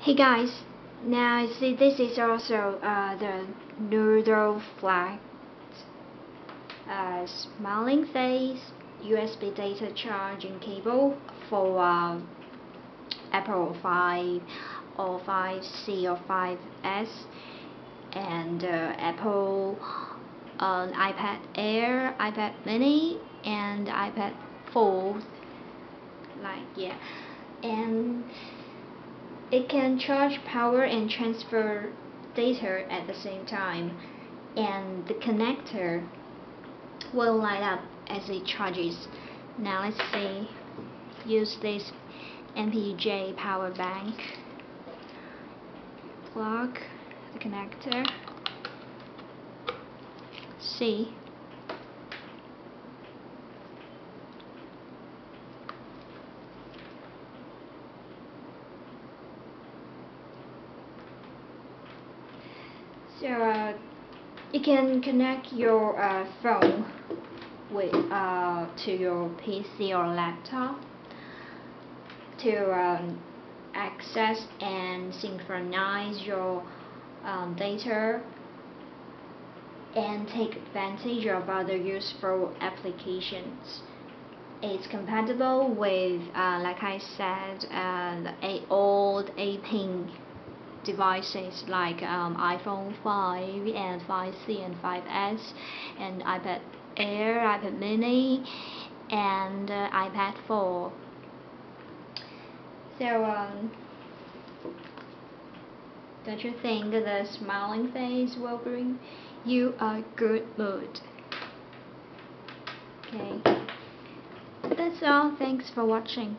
Hey guys, now see this is also the noodle flat smiling face USB data charging cable for Apple 5 or 5C or 5S and Apple iPad Air, iPad Mini and iPad 4 and it can charge power and transfer data at the same time, and the connector will light up as it charges. Now let's see. Use this MPJ power bank. Plug the connector. See. So you can connect your phone with to your PC or laptop to access and synchronize your data and take advantage of other useful applications. It's compatible with, like I said, the old 8-pin devices like iPhone 5 and 5C and 5S and iPad Air, iPad Mini and iPad 4. So don't you think the smiling face will bring you a good mood? Okay, that's all. Thanks for watching.